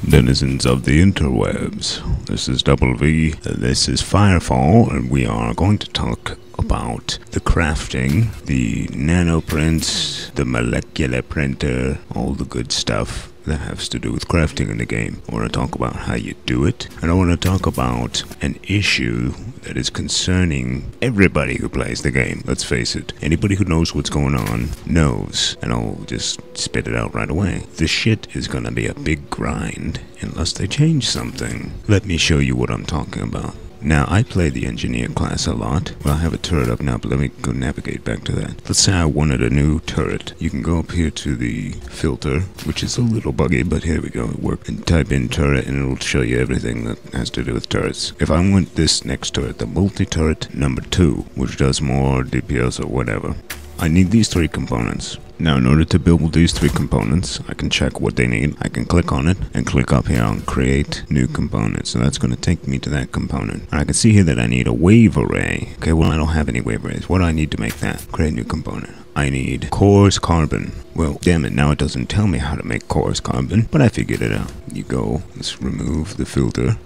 denizens of the interwebs. This is Double V, this is Firefall, and we are going to talk about the crafting, the nanoprints, the molecular printer, all the good stuff that has to do with crafting in the game. I want to talk about how you do it, and I want to talk about an issue that is concerning everybody who plays the game. Let's face it, anybody who knows what's going on knows, and I'll just spit it out right away. The shit is gonna be a big grind unless they change something. Let me show you what I'm talking about. Now, I play the engineer class a lot. Well, I have a turret up now, but let me go navigate back to that. Let's say I wanted a new turret. You can go up here to the filter, which is a little buggy, but here we go, it worked. And type in turret, and it'll show you everything that has to do with turrets. If I want this next turret, the multi-turret number 2, which does more DPS or whatever, I need these 3 components. Now, in order to build these 3 components, I can check what they need. I can click on it and click up here on create new component. So that's going to take me to that component. And I can see here that I need a wave array. Okay, well, I don't have any wave arrays. What do I need to make that? Create new component. I need coarse carbon. Well, damn it, now it doesn't tell me how to make coarse carbon, but I figured it out. You go, let's remove the filter.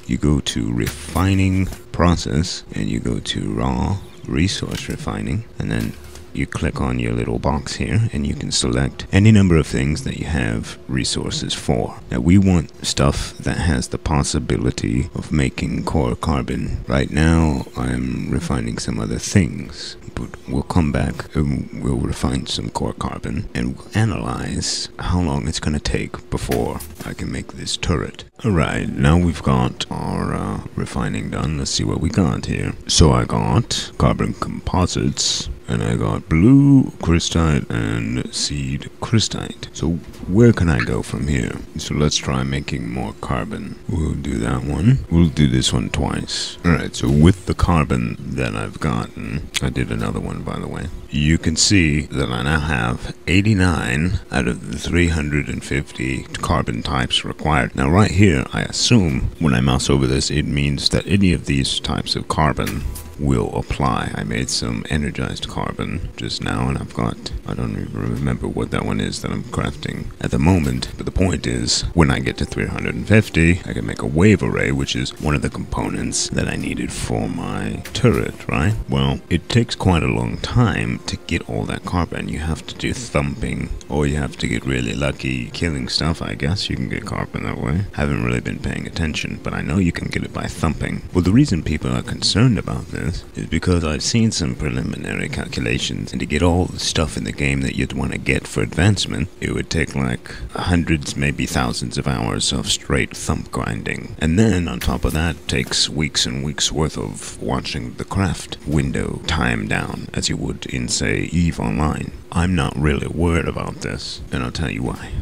You go to refining process, and you go to raw resource refining, and then you click on your little box here, and you can select any number of things that you have resources for. Now, we want stuff that has the possibility of making core carbon. Right now, I'm refining some other things, but we'll come back and we'll refine some core carbon, and we'll analyze how long it's going to take before I can make this turret. Alright, now we've got our refining done. Let's see what we got here. So I got carbon composites, and I got blue crystite and seed crystite. So where can I go from here? So let's try making more carbon. We'll do that one. We'll do this one twice. Alright, so with the carbon that I've gotten, I did another one by the way, you can see that I now have 89 out of the 350 carbon types required. Now right here, I assume when I mouse over this, it means that any of these types of carbon will apply. I made some energized carbon just now, and I've got, I don't even remember what that one is that I'm crafting at the moment, but the point is, when I get to 350, I can make a wave array, which is one of the components that I needed for my turret, right? Well, it takes quite a long time to get all that carbon. You have to do thumping, or you have to get really lucky killing stuff. I guess you can get carbon that way. Haven't really been paying attention, but I know you can get it by thumping. Well, the reason people are concerned about this is because I've seen some preliminary calculations, and to get all the stuff in the game that you'd want to get for advancement, it would take like hundreds, maybe thousands of hours of straight thump grinding. And then on top of that, it takes weeks and weeks worth of watching the craft window time down, as you would in, say, EVE Online. I'm not really worried about this, and I'll tell you why.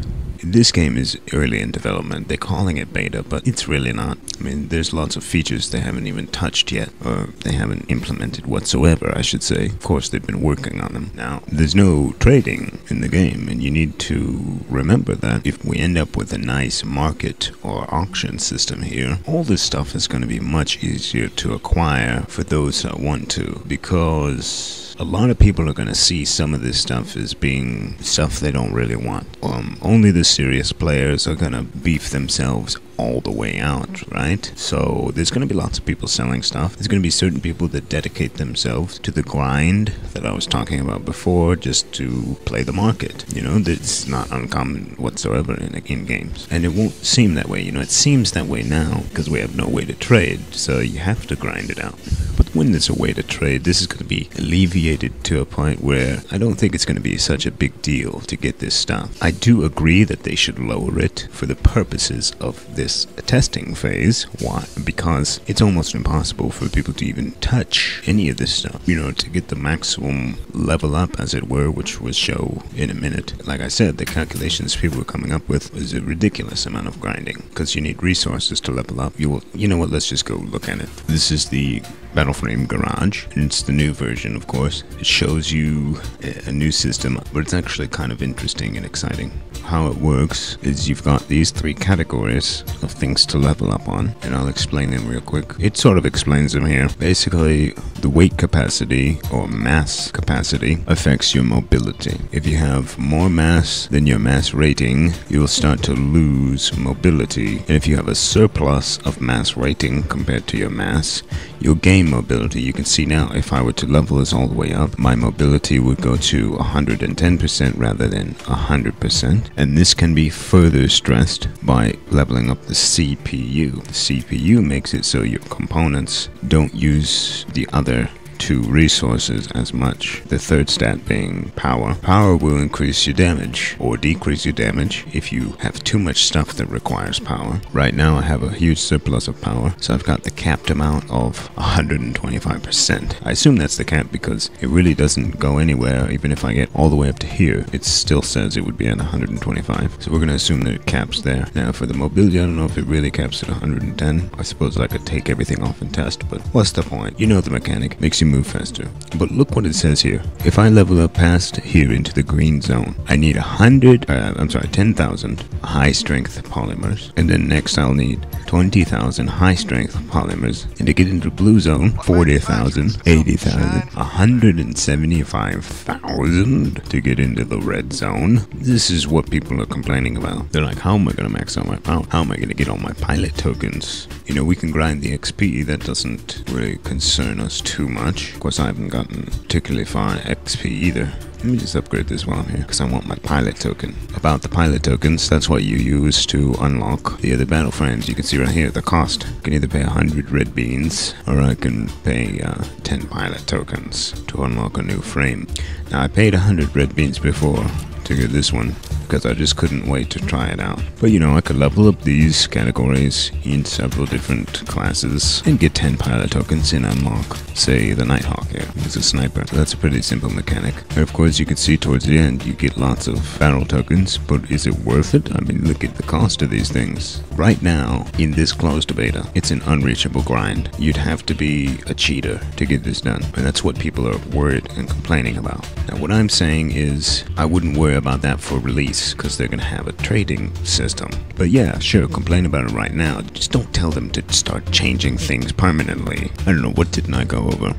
This game is early in development. They're calling it beta, but it's really not. I mean, there's lots of features they haven't even touched yet, or they haven't implemented whatsoever, I should say. Of course, they've been working on them. Now, there's no trading in the game, and you need to remember that if we end up with a nice market or auction system here, all this stuff is going to be much easier to acquire for those that want to, because a lot of people are going to see some of this stuff as being stuff they don't really want. Only the serious players are going to beef themselves all the way out, right? So there's going to be lots of people selling stuff. There's going to be certain people that dedicate themselves to the grind that I was talking about before, just to play the market. You know, that's not uncommon whatsoever in games. And it won't seem that way. You know, it seems that way now because we have no way to trade, so you have to grind it out. But when there's a way to trade, this is going to be alleviated to a point where I don't think it's going to be such a big deal to get this stuff. I do agree that they should lower it for the purposes of this testing phase. Why? Because it's almost impossible for people to even touch any of this stuff. You know, to get the maximum level up, as it were, which we'll show in a minute. Like I said, the calculations people were coming up with was a ridiculous amount of grinding, because you need resources to level up. You know what, let's just go look at it. This is the Battleframe Garage. And it's the new version, of course. It shows you a new system, but it's actually kind of interesting and exciting. How it works is you've got these 3 categories of things to level up on, and I'll explain them real quick. It sort of explains them here. Basically, the weight capacity or mass capacity affects your mobility. If you have more mass than your mass rating, you'll start to lose mobility. And if you have a surplus of mass rating compared to your mass, you'll gain mobility. You can see now, if I were to level this all the way up, my mobility would go to 110% rather than 100%. And this can be further stressed by leveling up the CPU. The CPU makes it so your components don't use the other 2 resources as much. The third stat being power. Power will increase your damage or decrease your damage if you have too much stuff that requires power. Right now I have a huge surplus of power, so I've got the capped amount of 125%. I assume that's the cap because it really doesn't go anywhere. Even if I get all the way up to here, it still says it would be at 125. So we're going to assume that it caps there. Now for the mobility, I don't know if it really caps at 110. I suppose I could take everything off and test, but what's the point? You know the mechanic. Makes you move faster. But look what it says here. If I level up past here into the green zone, I need 10,000 high strength polymers, and then next I'll need 20,000 high strength polymers, and to get into the blue zone, 40,000, 80,000, 175,000 to get into the red zone. This is what people are complaining about. They're like, how am I going to max out my power? How am I going to get all my pilot tokens? You know, we can grind the XP. That doesn't really concern us too much. Of course, I haven't gotten particularly far XP either. Let me just upgrade this while I'm here, because I want my pilot token. About the pilot tokens, that's what you use to unlock the other battle frames. You can see right here the cost. I can either pay 100 red beans, or I can pay 10 pilot tokens to unlock a new frame. Now, I paid 100 red beans before to get this one, because I just couldn't wait to try it out. But you know, I could level up these categories in several different classes and get 10 pilot tokens and unlock, say, the Nighthawk here. It's a sniper. So that's a pretty simple mechanic. And of course, you can see towards the end, you get lots of battle tokens, but is it worth it? I mean, look at the cost of these things. Right now, in this closed beta, it's an unreachable grind. You'd have to be a cheater to get this done. And that's what people are worried and complaining about. Now, what I'm saying is, I wouldn't worry about that for release, because they're going to have a trading system. But yeah, sure, complain about it right now. Just don't tell them to start changing things permanently. I don't know, what didn't I go over?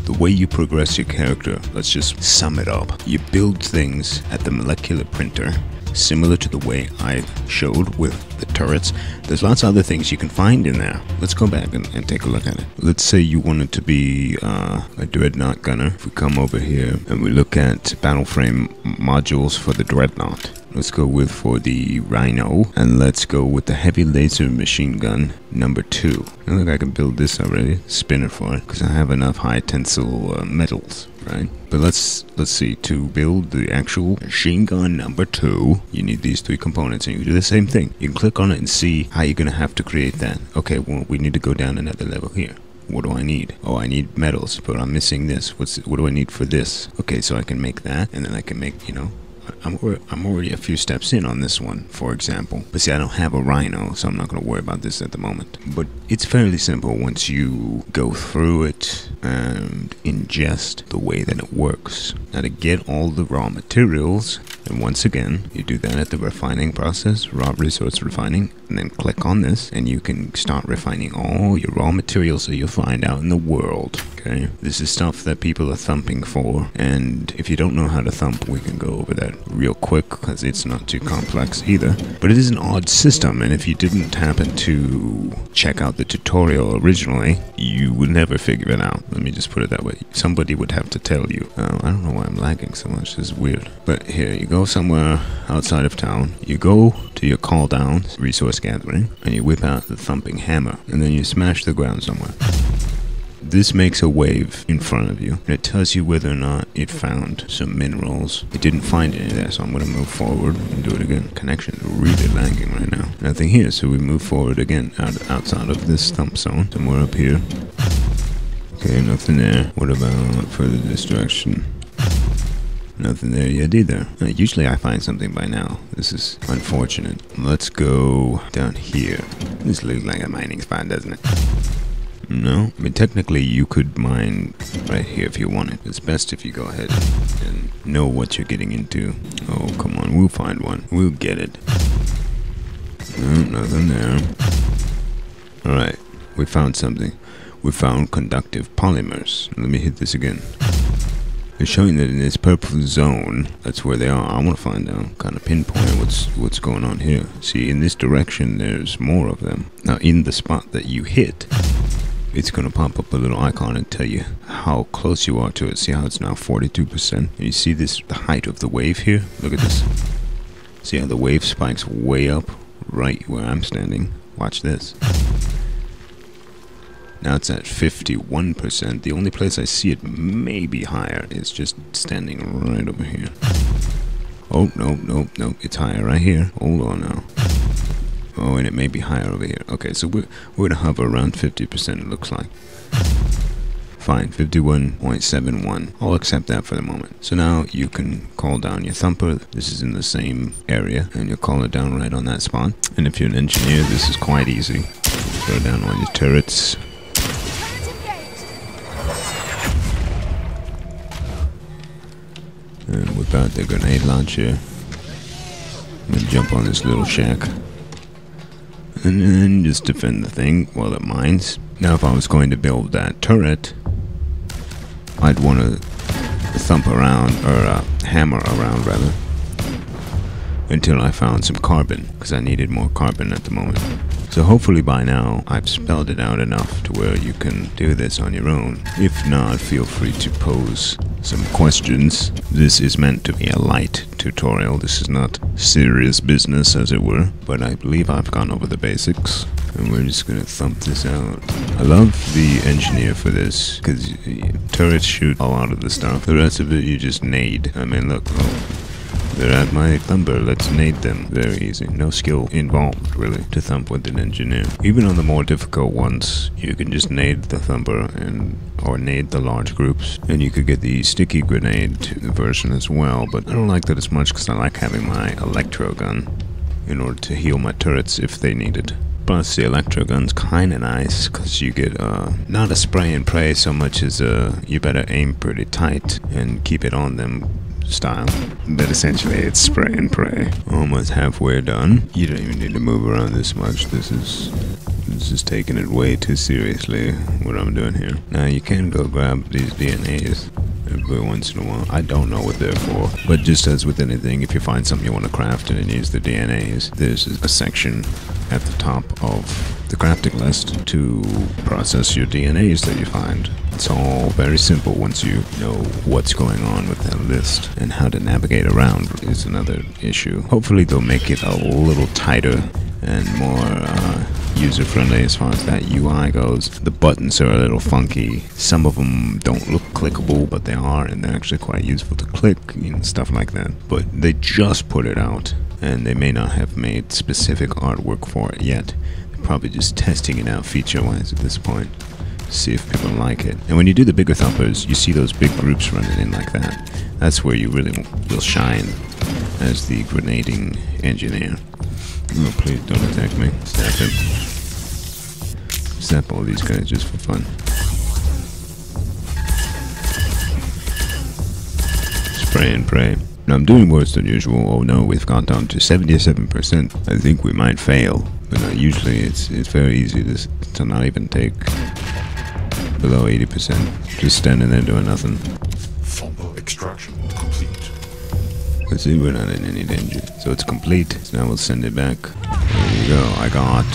The way you progress your character, let's just sum it up. You build things at the molecular printer, similar to the way I showed with the turrets. There's lots of other things you can find in there. Let's go back and take a look at it. Let's say you wanted to be a dreadnought gunner. If we come over here and we look at Battleframe modules for the dreadnought, let's go with for the Rhino, and let's go with the heavy laser machine gun number 2. I think I can build this already, spin it for it, because I have enough high tensile metals, right? But let's see, to build the actual machine gun number 2, you need these 3 components, and you do the same thing. You can click on it and see how you're gonna have to create that. Okay, well, we need to go down another level here. What do I need? Oh, I need metals, but I'm missing this. What do I need for this? Okay, so I can make that, and then I can make, you know, I'm already a few steps in on this one, for example. But see, I don't have a Rhino, so I'm not going to worry about this at the moment. But it's fairly simple once you go through it and ingest the way that it works. Now, to get all the raw materials, and once again, you do that at the refining process, raw resource refining, and then click on this, and you can start refining all your raw materials that you'll find out in the world. Okay, this is stuff that people are thumping for, and if you don't know how to thump, we can go over that real quick, because it's not too complex either. But it is an odd system, and if you didn't happen to check out the tutorial originally, you would never figure it out. Let me just put it that way. Somebody would have to tell you. I don't know why I'm lagging so much. This is weird. But here, you go somewhere outside of town, you go to your call down, resource gathering, and you whip out the thumping hammer, and then you smash the ground somewhere. This makes a wave in front of you, and it tells you whether or not it found some minerals. It didn't find any there, so I'm going to move forward and do it again. Connection's really lagging right now. Nothing here, so we move forward again outside of this thump zone. Somewhere up here. Okay, nothing there. What about further distraction? Nothing there yet either. Usually I find something by now. This is unfortunate. Let's go down here. This looks like a mining spot, doesn't it? No, I mean technically you could mine right here if you wanted. It's best if you go ahead and know what you're getting into. Oh, come on, we'll find one. We'll get it. No, nothing there. Alright, we found something. We found conductive polymers. Let me hit this again. It's showing that in this purple zone, that's where they are. I want to find out, kind of pinpoint what's going on here. See, in this direction, there's more of them. Now, in the spot that you hit, it's going to pop up a little icon and tell you how close you are to it. See how it's now 42%? And you see this, the height of the wave here? Look at this. See how the wave spikes way up right where I'm standing? Watch this. Now it's at 51%. The only place I see it may be higher is just standing right over here. Oh, no. It's higher right here. Hold on now. Oh, and it may be higher over here. Okay, so we're going to hover around 50%, it looks like. Fine, 51.71. I'll accept that for the moment. So now you can call down your thumper. This is in the same area, and you'll call it down right on that spot. And if you're an engineer, this is quite easy. Throw down all your turrets. And whip out the grenade launcher. And jump on this little shack. And then just defend the thing while it mines. Now if I was going to build that turret, I'd want to thump around, or hammer around rather, until I found some carbon, because I needed more carbon at the moment. So hopefully by now I've spelled it out enough to where you can do this on your own. If not, feel free to pose some questions. This is meant to be a light tutorial. This is not serious business, as it were, but I believe I've gone over the basics. And we're just gonna thump this out. I love the engineer for this, because turrets shoot a lot of the stuff. The rest of it you just nade. I mean, look, they're at my thumper, let's nade them. Very easy. No skill involved, really, to thump with an engineer. Even on the more difficult ones, you can just nade the thumper or nade the large groups. And you could get the sticky grenade version as well, but I don't like that as much because I like having my electro gun in order to heal my turrets if they need it. Plus, the electro gun's kinda nice, because you get, not a spray and pray so much as, you better aim pretty tight and keep it on them style. But essentially, it's spray and pray. Almost halfway done. You don't even need to move around this much. This is taking it way too seriously, what I'm doing here. Now, you can go grab these DNAs every once in a while. I don't know what they're for, but just as with anything, if you find something you want to craft and it needs the DNAs, there's a section at the top of the crafting list to process your DNAs that you find. It's all very simple once you know what's going on with that list, and how to navigate around is another issue. Hopefully they'll make it a little tighter and more user-friendly as far as that UI goes. The buttons are a little funky. Some of them don't look clickable, but they are, and they're actually quite useful to click, stuff like that. But they just put it out, and they may not have made specific artwork for it yet. They're probably just testing it out feature-wise at this point, to see if people like it. And when you do the bigger thumpers, you see those big groups running in like that. That's where you really will shine as the grenading engineer. Oh, please don't attack me. Snap him. Snap all these guys just for fun. Spray and pray. Now I'm doing worse than usual. Oh no, we've gone down to 77%. I think we might fail. But usually it's very easy to not even take below 80%. Just standing there doing nothing. Thumper extraction complete. Let's see, we're not in any danger. So it's complete. So now we'll send it back. There you go. I got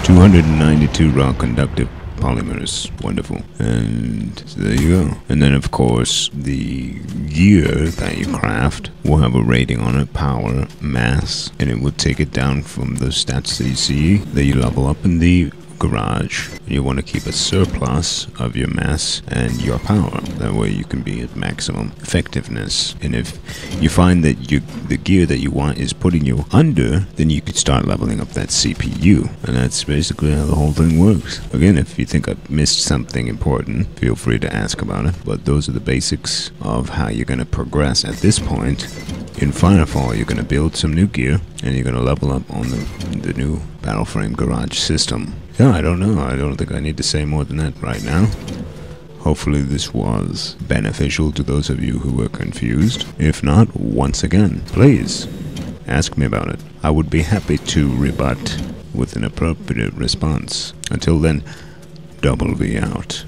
292 raw conductive polymers. Wonderful. And so there you go. And then of course the gear that you craft will have a rating on it, power, mass, and it will take it down from the stats that you see that you level up in the garage. You want to keep a surplus of your mass and your power. That way you can be at maximum effectiveness. And if you find that the gear that you want is putting you under, then you could start leveling up that CPU. And that's basically how the whole thing works. Again, if you think I've missed something important, feel free to ask about it. But those are the basics of how you're going to progress at this point. In Firefall, you're going to build some new gear, and you're going to level up on the new Battleframe garage system. Yeah, I don't know. I don't think I need to say more than that right now. Hopefully this was beneficial to those of you who were confused. If not, once again, please ask me about it. I would be happy to rebut with an appropriate response. Until then, Double V out.